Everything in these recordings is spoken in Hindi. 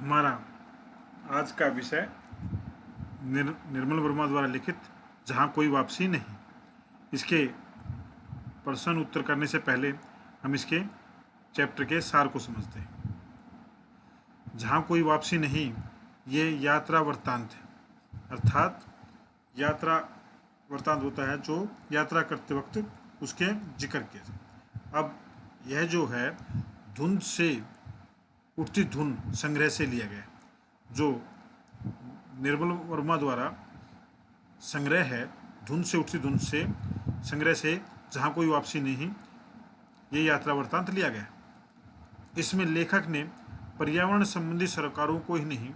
हमारा आज का विषय निर्मल वर्मा द्वारा लिखित जहाँ कोई वापसी नहीं। इसके प्रश्न उत्तर करने से पहले हम इसके चैप्टर के सार को समझते हैं। जहाँ कोई वापसी नहीं ये यात्रा वृत्तांत है, अर्थात यात्रा वृत्तांत होता है जो यात्रा करते वक्त उसके जिक्र किया। अब यह जो है धुंध से उठती धुन संग्रह से लिया गया, जो निर्मल वर्मा द्वारा संग्रह है धुन से उठती धुन से संग्रह से जहाँ कोई वापसी नहीं, ये यात्रा वृत्तांत लिया गया। इसमें लेखक ने पर्यावरण संबंधी सरकारों को ही नहीं,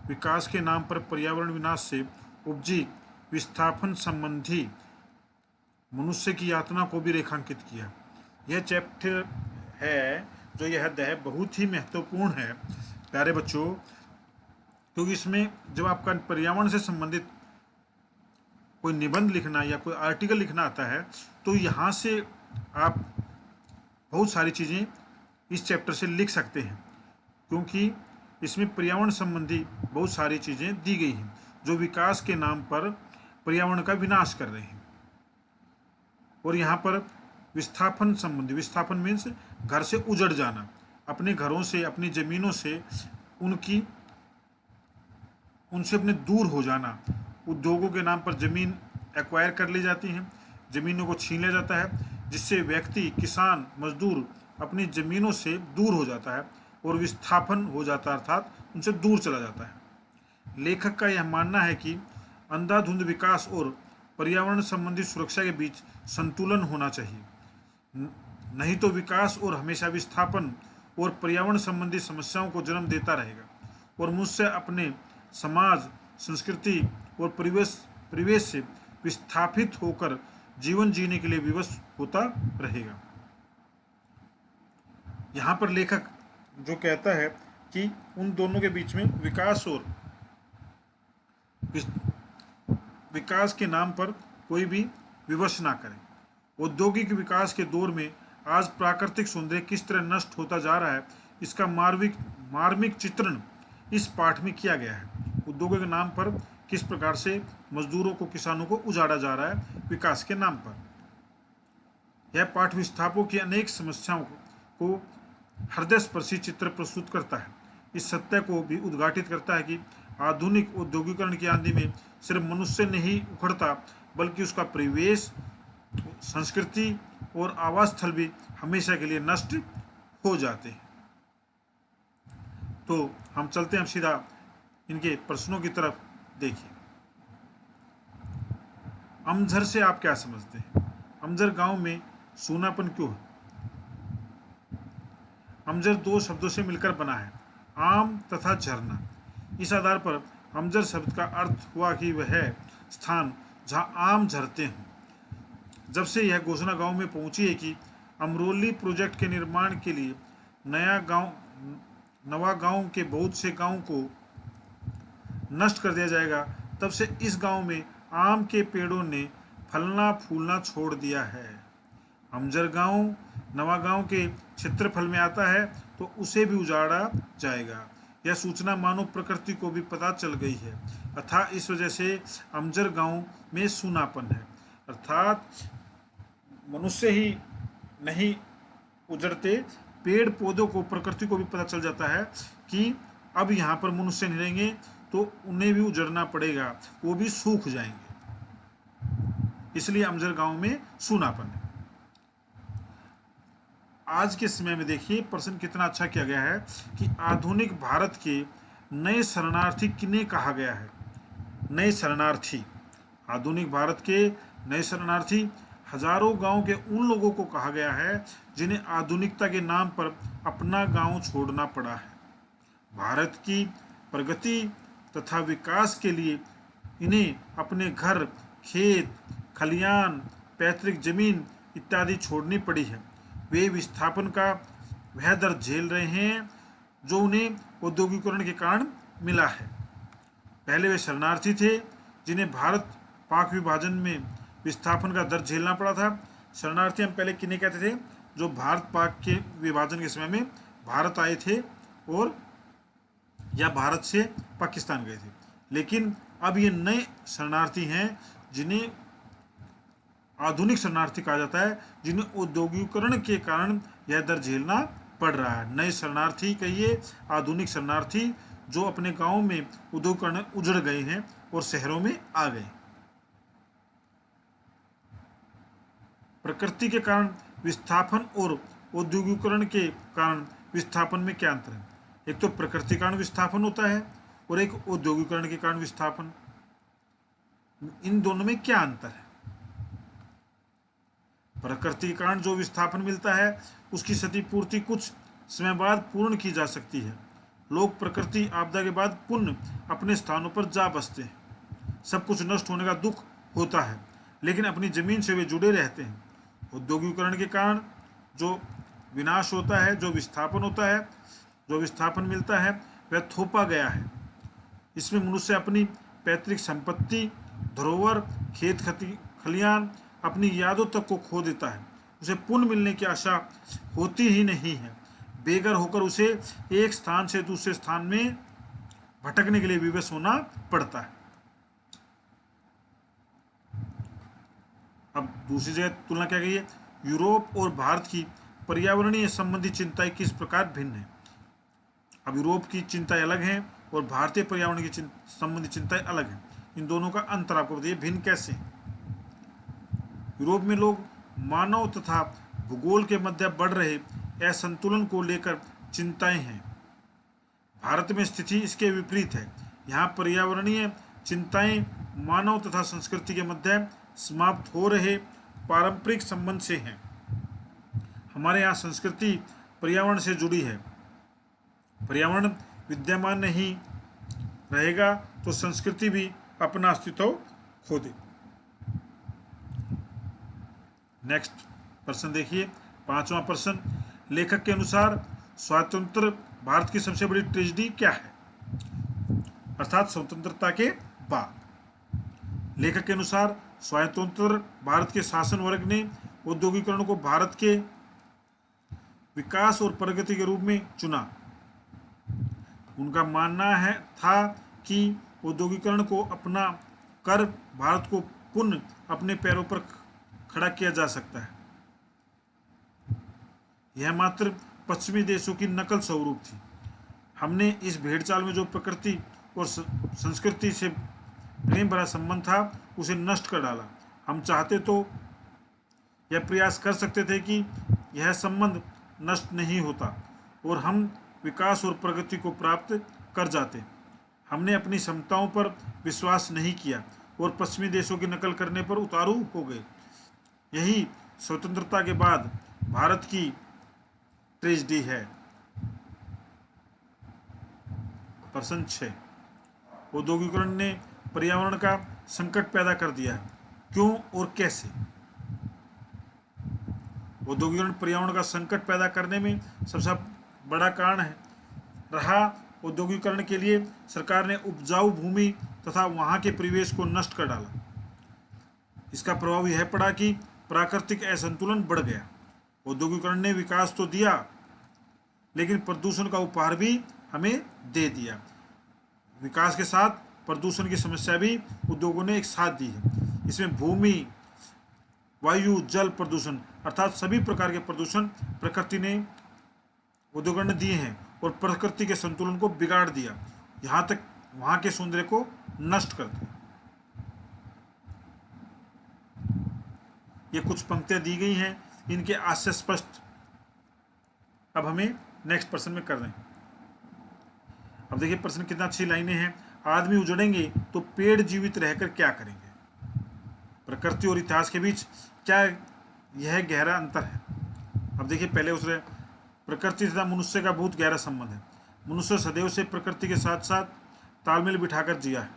विकास के नाम पर पर्यावरण विनाश से उपजी विस्थापन संबंधी मनुष्य की यातना को भी रेखांकित किया। यह चैप्टर है जो यह अध्याय बहुत ही महत्वपूर्ण है प्यारे बच्चों, क्योंकि इसमें जब आपका पर्यावरण से संबंधित कोई निबंध लिखना या कोई आर्टिकल लिखना आता है तो यहाँ से आप बहुत सारी चीज़ें इस चैप्टर से लिख सकते हैं, क्योंकि इसमें पर्यावरण संबंधी बहुत सारी चीज़ें दी गई हैं जो विकास के नाम पर पर्यावरण का विनाश कर रहे हैं। और यहाँ पर विस्थापन संबंधी, विस्थापन मीन्स घर से उजड़ जाना, अपने घरों से अपनी ज़मीनों से उनसे अपने दूर हो जाना। उद्योगों के नाम पर ज़मीन एक्वायर कर ली जाती हैं, ज़मीनों को छीन लिया जाता है, जिससे व्यक्ति, किसान, मजदूर अपनी ज़मीनों से दूर हो जाता है और विस्थापन हो जाता है, अर्थात उनसे दूर चला जाता है। लेखक का यह मानना है कि अंधाधुंध विकास और पर्यावरण संबंधी सुरक्षा के बीच संतुलन होना चाहिए, नहीं तो विकास और हमेशा विस्थापन और पर्यावरण संबंधी समस्याओं को जन्म देता रहेगा और मुझसे अपने समाज, संस्कृति और परिवेश से विस्थापित होकर जीवन जीने के लिए विवश होता रहेगा। यहाँ पर लेखक जो कहता है कि उन दोनों के बीच में विकास के नाम पर कोई भी विवश ना करें। औद्योगिक विकास के दौर में आज प्राकृतिक सौंदर्य किस तरह नष्ट होता जा रहा है, इसका मार्मिक चित्रण इस पाठ में किया गया है। उद्योगों के नाम पर किस प्रकार से मजदूरों को, किसानों को उजाड़ा जा रहा है विकास के नाम पर। यह पाठ विस्थापों की अनेक समस्याओं को हृदयस्पर्शी चित्र प्रस्तुत करता है। इस सत्य को भी उद्घाटित करता है कि आधुनिक औद्योगिकरण की आंधी में सिर्फ मनुष्य नहीं उखड़ता, बल्कि उसका परिवेश, संस्कृति और आवास स्थल भी हमेशा के लिए नष्ट हो जाते हैं। तो हम चलते हैं सीधा इनके प्रश्नों की तरफ। देखिए, अमझर से आप क्या समझते हैं? अमझर गांव में सूनापन क्यों है? अमझर दो शब्दों से मिलकर बना है, आम तथा झरना। इस आधार पर अमझर शब्द का अर्थ हुआ कि वह स्थान जहां आम झरते हों। जब से यह घोषणा गांव में पहुंची है कि अमरोली प्रोजेक्ट के निर्माण के लिए नवा गांव के बहुत से गांव को नष्ट कर दिया जाएगा, तब से इस गांव में आम के पेड़ों ने फलना फूलना छोड़ दिया है। अमझर गांव नवा गांव के क्षेत्रफल में आता है तो उसे भी उजाड़ा जाएगा। यह सूचना मानव प्रकृति को भी पता चल गई है, अर्थात इस वजह से अमझर गांव में सूनापन है। अर्थात मनुष्य ही नहीं उजड़ते, पेड़ पौधों को, प्रकृति को भी पता चल जाता है कि अब यहाँ पर मनुष्य नहीं रहेंगे तो उन्हें भी उजड़ना पड़ेगा, वो भी सूख जाएंगे। इसलिए अमझर गांव में सूनापन है। आज के समय में देखिए प्रश्न कितना अच्छा किया गया है कि आधुनिक भारत के नए शरणार्थी किन्हें कहा गया है? नए शरणार्थी, आधुनिक भारत के नए शरणार्थी हजारों गांव के उन लोगों को कहा गया है जिन्हें आधुनिकता के नाम पर अपना गांव छोड़ना पड़ा है। भारत की प्रगति तथा विकास के लिए इन्हें अपने घर, खेत, खलियान, पैतृक जमीन इत्यादि छोड़नी पड़ी है। वे विस्थापन का वह दर्द झेल रहे हैं जो उन्हें औद्योगिकरण के कारण मिला है। पहले वे शरणार्थी थे जिन्हें भारत पाक विभाजन में विस्थापन का दर्द झेलना पड़ा था। शरणार्थी हम पहले किन्हें कहते थे? जो भारत पाक के विभाजन के समय में भारत आए थे और या भारत से पाकिस्तान गए थे। लेकिन अब ये नए शरणार्थी हैं जिन्हें आधुनिक शरणार्थी कहा जाता है, जिन्हें औद्योगिकरण के कारण यह दर झेलना पड़ रहा है। नए शरणार्थी कहिए, आधुनिक शरणार्थी, जो अपने गांव में उद्योगीकरण उजड़ गए हैं और शहरों में आ गए। प्रकृति के कारण विस्थापन और औद्योगिकरण के कारण विस्थापन में क्या अंतर है? एक तो प्रकृति के कारण विस्थापन होता है और एक औद्योगिकरण के कारण विस्थापन। इन दोनों में क्या अंतर है? प्रकृति के कारण जो विस्थापन मिलता है उसकी क्षतिपूर्ति कुछ समय बाद पूर्ण की जा सकती है। लोग प्रकृति आपदा के बाद पुनः अपने स्थानों पर जा बसते हैं। सब कुछ नष्ट होने का दुख होता है, लेकिन अपनी जमीन से वे जुड़े रहते हैं। औद्योगिकरण के कारण जो विनाश होता है, जो विस्थापन होता है, जो विस्थापन मिलता है, वह थोपा गया है। इसमें मनुष्य अपनी पैतृक संपत्ति, धरोहर, खेत खलियान, अपनी यादों तक को खो देता है। उसे पुनः मिलने की आशा होती ही नहीं है। बेघर होकर उसे एक स्थान से दूसरे स्थान में भटकने के लिए विवश होना पड़ता है। अब दूसरी जगह तुलना क्या गई है? यूरोप और भारत की पर्यावरणीय संबंधी चिंताएं किस प्रकार भिन्न है? अब यूरोप की चिंताएं अलग हैं और भारतीय पर्यावरण की संबंधी चिंताएं अलग हैं। इन दोनों का अंतर आपको बताइए, भिन्न कैसे? यूरोप में लोग मानव तथा भूगोल के मध्य बढ़ रहे असंतुलन को लेकर चिंताएं हैं। भारत में स्थिति इसके विपरीत है। यहाँ पर्यावरणीय चिंताएं मानव तथा संस्कृति के मध्य समाप्त हो रहे पारंपरिक संबंध से हैं। हमारे यहाँ संस्कृति पर्यावरण से जुड़ी है। पर्यावरण विद्यमान नहीं रहेगा तो संस्कृति भी अपना अस्तित्व खो दे। नेक्स्ट प्रश्न देखिए, 5वां प्रश्न। लेखक के अनुसार स्वतंत्र भारत की सबसे बड़ी ट्रेजेडी क्या है? अर्थात स्वतंत्रता के बाद। लेखक के अनुसार स्वतंत्र भारत के शासन वर्ग ने औद्योगिकरण को भारत के विकास और प्रगति के रूप में चुना। उनका मानना था कि औद्योगिकरण को अपना कर भारत को पुनः अपने पैरों पर खड़ा किया जा सकता है। यह मात्र पश्चिमी देशों की नकल स्वरूप थी। हमने इस भेड़चाल में जो प्रकृति और संस्कृति से प्रेम भरा संबंध था उसे नष्ट कर डाला। हम चाहते तो यह प्रयास कर सकते थे कि यह संबंध नष्ट नहीं होता और हम विकास और प्रगति को प्राप्त कर जाते। हमने अपनी क्षमताओं पर विश्वास नहीं किया और पश्चिमी देशों की नकल करने पर उतारू हो गए। यही स्वतंत्रता के बाद भारत की ट्रेजेडी है। प्रश्न 6। औद्योगिकरण ने पर्यावरण का संकट पैदा कर दिया है, क्यों और कैसे? औद्योगिकरण पर्यावरण का संकट पैदा करने में सबसे बड़ा कारण रहा। औद्योगिकरण के लिए सरकार ने उपजाऊ भूमि तथा वहां के परिवेश को नष्ट कर डाला। इसका प्रभाव यह पड़ा कि प्राकृतिक असंतुलन बढ़ गया। औद्योगिकरण ने विकास तो दिया, लेकिन प्रदूषण का उपहार भी हमें दे दिया। विकास के साथ प्रदूषण की समस्या भी उद्योगों ने एक साथ दी है। इसमें भूमि, वायु, जल प्रदूषण अर्थात सभी प्रकार के प्रदूषण प्रकृति ने उद्योगों ने दिए हैं और प्रकृति के संतुलन को बिगाड़ दिया, यहाँ तक वहाँ के सौंदर्य को नष्ट कर दिया। ये कुछ पंक्तियां दी गई हैं, इनके आशय स्पष्ट अब हमें नेक्स्ट प्रश्न में कर रहे हैं। अब देखिए प्रश्न कितना अच्छी लाइनें हैं। आदमी उजड़ेंगे तो पेड़ जीवित रहकर क्या करेंगे? प्रकृति और इतिहास के बीच क्या यह गहरा अंतर है? अब देखिए पहले उसने प्रकृति तथा मनुष्य का बहुत गहरा संबंध है। मनुष्य सदैव से प्रकृति के साथ साथ तालमेल बिठाकर जिया है।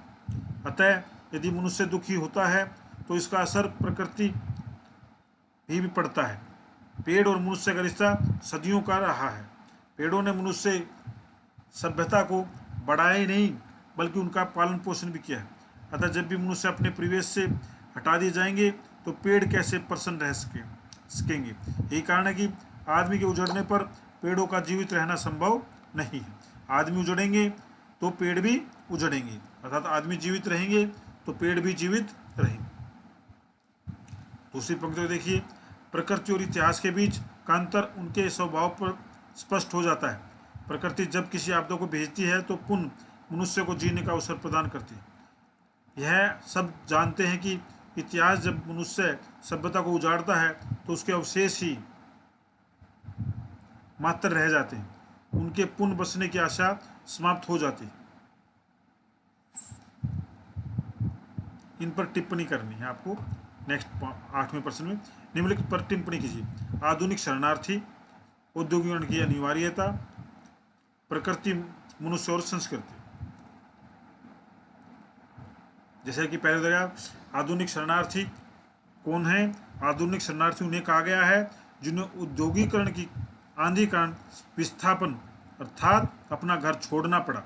अतः यदि मनुष्य दुखी होता है तो इसका असर प्रकृति भी पड़ता है। पेड़ और मनुष्य का रिश्ता सदियों का रहा है। पेड़ों ने मनुष्य सभ्यता को बढ़ाया ही नहीं बल्कि उनका पालन पोषण भी किया है। अतः जब भी मनुष्य अपने परिवेश से हटा दिए जाएंगे तो पेड़ कैसे प्रसन्न रह सकेंगे? यही कारण है कि आदमी के उजड़ने पर पेड़ों का जीवित रहना संभव नहीं है। आदमी उजड़ेंगे तो पेड़ भी उजड़ेंगे, अर्थात आदमी जीवित रहेंगे तो पेड़ भी जीवित रहेंगे। दूसरी पंक्ति को देखिए, प्रकृति और इतिहास के बीच का अंतर उनके स्वभाव पर स्पष्ट हो जाता है। प्रकृति जब किसी आपदा को भेजती है तो पुनः मनुष्य को जीने का अवसर प्रदान करती है। यह सब जानते हैं कि इतिहास जब मनुष्य सभ्यता को उजाड़ता है तो उसके अवशेष ही मात्र रह जाते हैं, उनके पुनः बसने की आशा समाप्त हो जाती है। इन पर टिप्पणी करनी है आपको नेक्स्ट 8वें प्रश्न में। निम्नलिखित पर टिप्पणी कीजिए। आधुनिक शरणार्थी, औद्योगिकरण की अनिवार्यता, प्रकृति, मनुष्य और संस्कृति। जैसे कि पहले बताया, आधुनिक शरणार्थी कौन है? आधुनिक शरणार्थी उन्हें कहा गया है जिन्हें औद्योगिकरण की आंधी कारण विस्थापन अर्थात अपना घर छोड़ना पड़ा,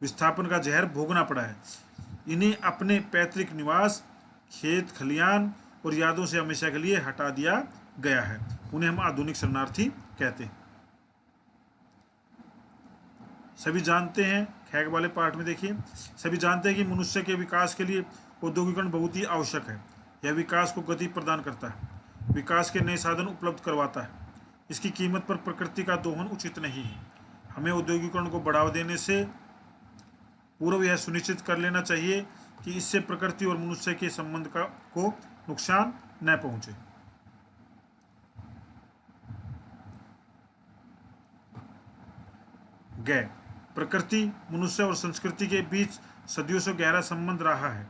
विस्थापन का जहर भोगना पड़ा है। इन्हें अपने पैतृक निवास, खेत खलियान और यादों से हमेशा के लिए हटा दिया गया है। उन्हें हम आधुनिक शरणार्थी कहते हैं। सभी जानते हैं, खैग वाले पार्ट में देखिए, सभी जानते हैं कि मनुष्य के विकास के लिए औद्योगिकरण बहुत ही आवश्यक है। यह विकास को गति प्रदान करता है, विकास के नए साधन उपलब्ध करवाता है। इसकी कीमत पर प्रकृति का दोहन उचित नहीं है। हमें औद्योगिकरण को बढ़ावा देने से पूर्व यह सुनिश्चित कर लेना चाहिए कि इससे प्रकृति और मनुष्य के संबंध को नुकसान न पहुंचे। गै प्रकृति, मनुष्य और संस्कृति के बीच सदियों से गहरा संबंध रहा है।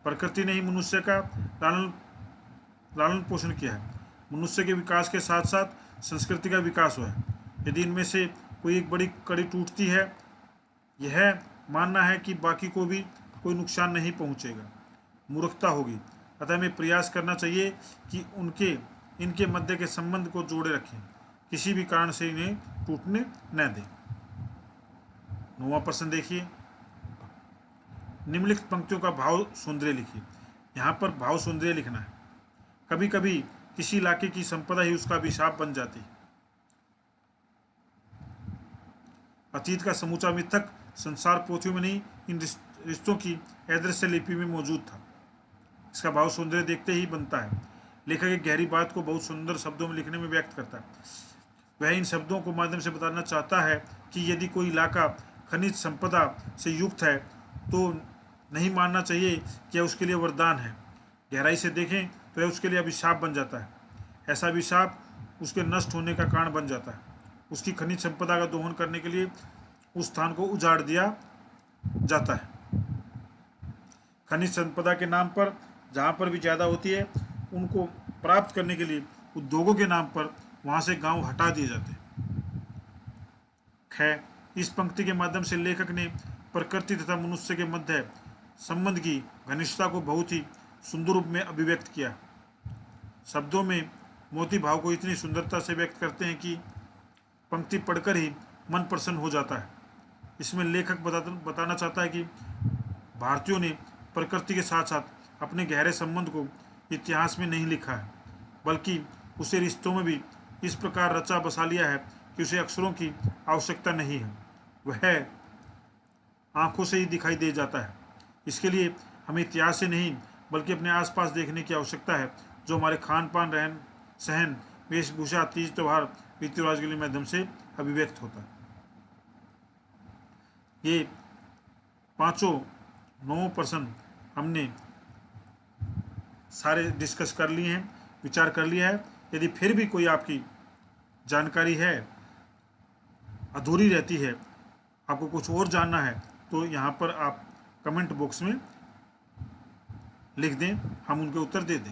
प्रकृति ने ही मनुष्य का लालन पोषण किया है। मनुष्य के विकास के साथ साथ संस्कृति का विकास हुआ है। यदि इनमें से कोई एक बड़ी कड़ी टूटती है, यह मानना है कि बाकी को भी कोई नुकसान नहीं पहुंचेगा, मूर्खता होगी। अतः हमें प्रयास करना चाहिए कि इनके मध्य के संबंध को जोड़े रखें, किसी भी कारण से इन्हें टूटने न दें। 9वां प्रश्न देखिए, निम्नलिखित पंक्तियों का भाव सौंदर्य लिखिए। यहाँ पर भाव सौंदर्य लिखना है। कभी कभी किसी इलाके की संपदा ही उसका अभिशाप बन जाती है। अतीत का समूचा मिथक संसार पोथियों में नहीं, इन रिश्तों की अदृश्य लिपि में मौजूद था। इसका भाव सौंदर्य देखते ही बनता है। लेखक एक गहरी बात को बहुत सुंदर शब्दों में लिखने में व्यक्त करता है। वह इन शब्दों को माध्यम से बताना चाहता है कि यदि कोई इलाका खनिज संपदा से युक्त है तो नहीं मानना चाहिए कि यह उसके लिए वरदान है। गहराई से देखें तो यह उसके लिए अभिशाप बन जाता है। ऐसा अभिशाप उसके नष्ट होने का कारण बन जाता है। उसकी खनिज संपदा का दोहन करने के लिए उस स्थान को उजाड़ दिया जाता है। खनिज संपदा के नाम पर जहाँ पर भी ज़्यादा होती है, उनको प्राप्त करने के लिए उद्योगों के नाम पर वहाँ से गांव हटा दिए जाते हैं। खैर, इस पंक्ति के माध्यम से लेखक ने प्रकृति तथा मनुष्य के मध्य संबंध की घनिष्ठता को बहुत ही सुंदर रूप में अभिव्यक्त किया। शब्दों में मोती भाव को इतनी सुंदरता से व्यक्त करते हैं कि पंक्ति पढ़कर ही मन प्रसन्न हो जाता है। इसमें लेखक बताना चाहता है कि भारतीयों ने प्रकृति के साथ साथ अपने गहरे संबंध को इतिहास में नहीं लिखा है, बल्कि उसे रिश्तों में भी इस प्रकार रचा बसा लिया है कि उसे अक्षरों की आवश्यकता नहीं है, वह आंखों से ही दिखाई दे जाता है। इसके लिए हमें इतिहास से नहीं बल्कि अपने आसपास देखने की आवश्यकता है, जो हमारे खान पान, रहन सहन, वेशभूषा, तीज त्योहार, रीति रिवाज के माध्यम से अभिव्यक्त होता है। ये पांचों 9 प्रश्न हमने सारे डिस्कस कर लिए हैं, विचार कर लिया है। यदि फिर भी कोई आपकी जानकारी है अधूरी रहती है, आपको कुछ और जानना है, तो यहाँ पर आप कमेंट बॉक्स में लिख दें, हम उनके उत्तर दे दें।